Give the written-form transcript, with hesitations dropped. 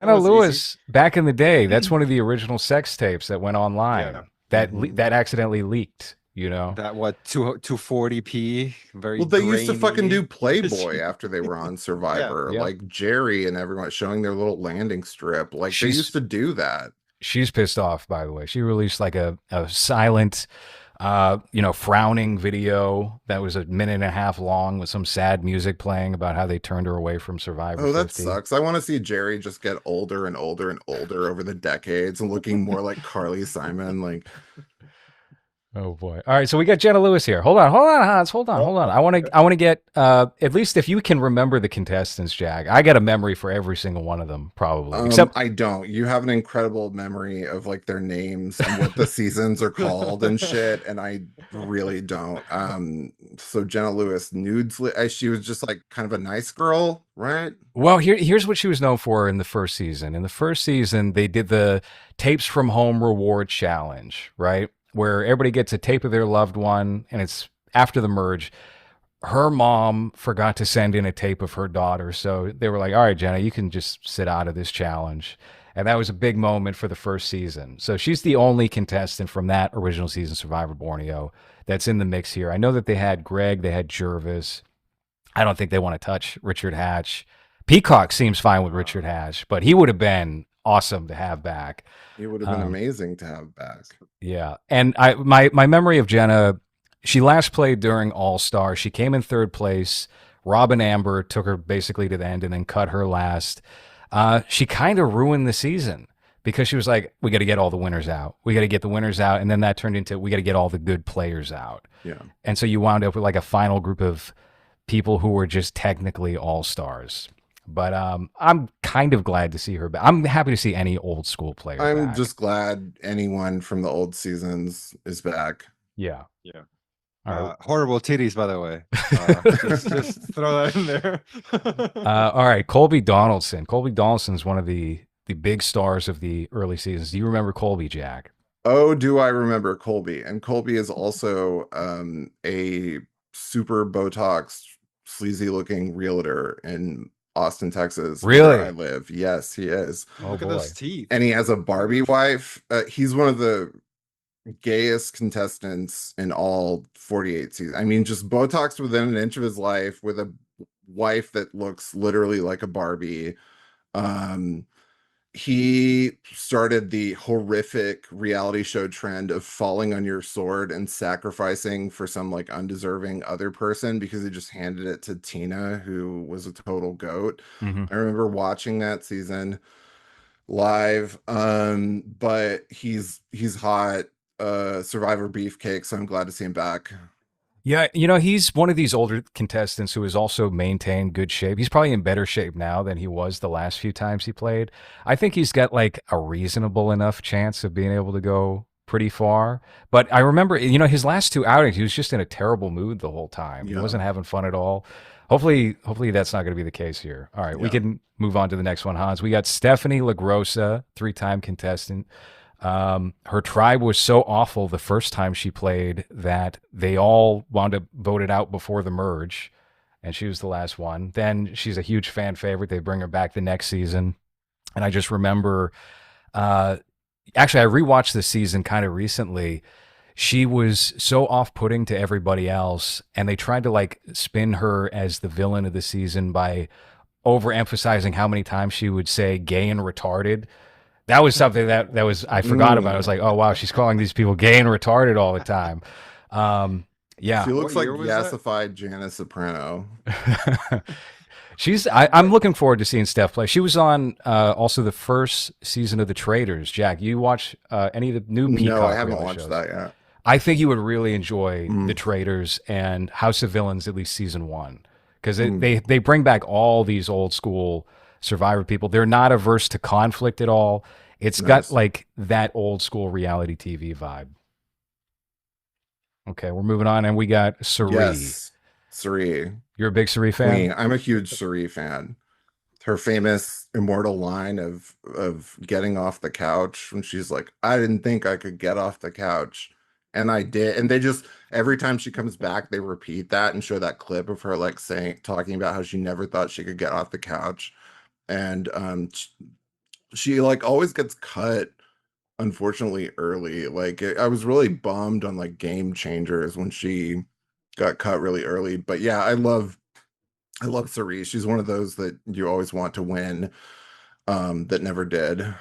That Anna was easy. Lewis, back in the day, that's one of the original sex tapes that went Yeah. online Hmm. that accidentally leaked. You know, That what 240p, very Well, they used to fucking grainy. do Playboy after they were on Yeah. Survivor, yep. like Jerry and everyone showing their little landing strip. Like they used She's to do that. she's pissed off. By the way, she released like a silent, frowning video that was a minute and a half long with some sad music playing about how they turned her away from Survivor Oh, that 50. sucks. I want to see Jerry just get older and older and older over the decades and looking more like Carly Simon. Like, Oh boy! All right, so we got Jenna Lewis here. Hold on, Hans. Hold on. I want to get at least if you can remember the contestants, Jack. I got a memory for every single one of them, probably, except I don't. You have an incredible memory of like their names and what the seasons are called and shit, and I really don't. So Jenna Lewis, she was just like kind of a nice girl, right? well, here's what she was known for in the first season. In the first season, they did the tapes from home reward challenge, right? Where everybody gets a tape of their loved one, and it's after the merge. Her mom forgot to send in a tape of her daughter, so they were like, "All right, Jenna, you can just sit out of this challenge." And that was a big moment for the first season. So she's the only contestant from that original season Survivor Borneo that's in the mix here. I know that they had Greg, they had Jervis. I don't think they want to touch Richard Hatch. Peacock seems fine with Richard Hatch, but he would have been awesome to have back. It would have been Um, amazing to have back. yeah, and my memory of Jenna, she last played during All Star. She came in third place. Robin Amber took her basically to the end and then cut her last. She kind of ruined the season because she was like, "We got to get all the winners out. We got to get the winners out," and then that turned into, "We got to get all the good players out." Yeah. And so you wound up with like a final group of people who were just technically all stars. But I'm kind of glad to see her back. I'm happy to see any old school player I'm back. just glad anyone from the old seasons is back. Yeah. Yeah. All right. Horrible titties, by the way. Just throw that in there. All right. Colby Donaldson. Colby Donaldson's one of the big stars of the early seasons. Do you remember Colby, Jack? Oh, do I remember Colby? And Colby is also a super Botox, sleazy looking realtor in Austin, Texas, where I Really? live. Yes, he is. Oh Look at those boy. teeth. And he has a Barbie wife. He's one of the gayest contestants in all 48 seasons. I mean, just Botox within an inch of his life with a wife that looks literally like a Barbie. Um, he started the horrific reality show trend of falling on your sword and sacrificing for some like undeserving other person because he just handed it to Tina, who was a total goat. Hmm. I remember watching that season live. But he's hot, Survivor beefcake, so I'm glad to see him back. Yeah, he's one of these older contestants who has also maintained good shape. He's probably in better shape now than he was the last few times he played. I think he's got like a reasonable enough chance of being able to go pretty far. But I remember, his last two outings, he was just in a terrible mood the whole time. He Yeah, wasn't having fun at all. Hopefully that's not going to be the case here. All right, we yeah. can move on to the next one, Hans. We got Stephanie LaGrossa, three-time contestant. Her tribe was so awful the first time she played that they all wound up voted out before the merge, and she was the last one. Then she's a huge fan favorite. They bring her back the next season, and I just remember. Uh, Actually, I rewatched this season kind of recently. She was so off-putting to everybody else, and they tried to like spin her as the villain of the season by overemphasizing how many times she would say gay and retarded. That was something that was I forgot about. I was Mm. like, oh wow, she's calling these people gay and retarded all the time. She Yeah, What looks like year was that? yassified Janice Soprano. I'm looking forward to seeing Steph play. She was on also the first season of The Traitors. Jack, you watch any of the new No, I Peacock haven't reality watched shows? that yet. I think you would really enjoy The Mm, Traitors and House of Villains, at least season one, because mm, they bring back all these old school Survivor people. They're not averse to conflict at all. It's got nice. like that old school reality TV vibe. Okay, we're moving on, and we got Suri. Yes, Suri, You're a big Suri fan? Queen. I'm a huge Suri fan. Her famous immortal line of getting off the couch when she's like, I didn't think I could get off the couch. And I did. And they just every time she comes back, they repeat that and show that clip of her like saying talking about how she never thought she could get off the couch. And she like always gets cut, unfortunately, early. Like I was really bummed on like Game Changers when she got cut really early. But yeah, I love Cerise. She's one of those that you always want to win, that never did.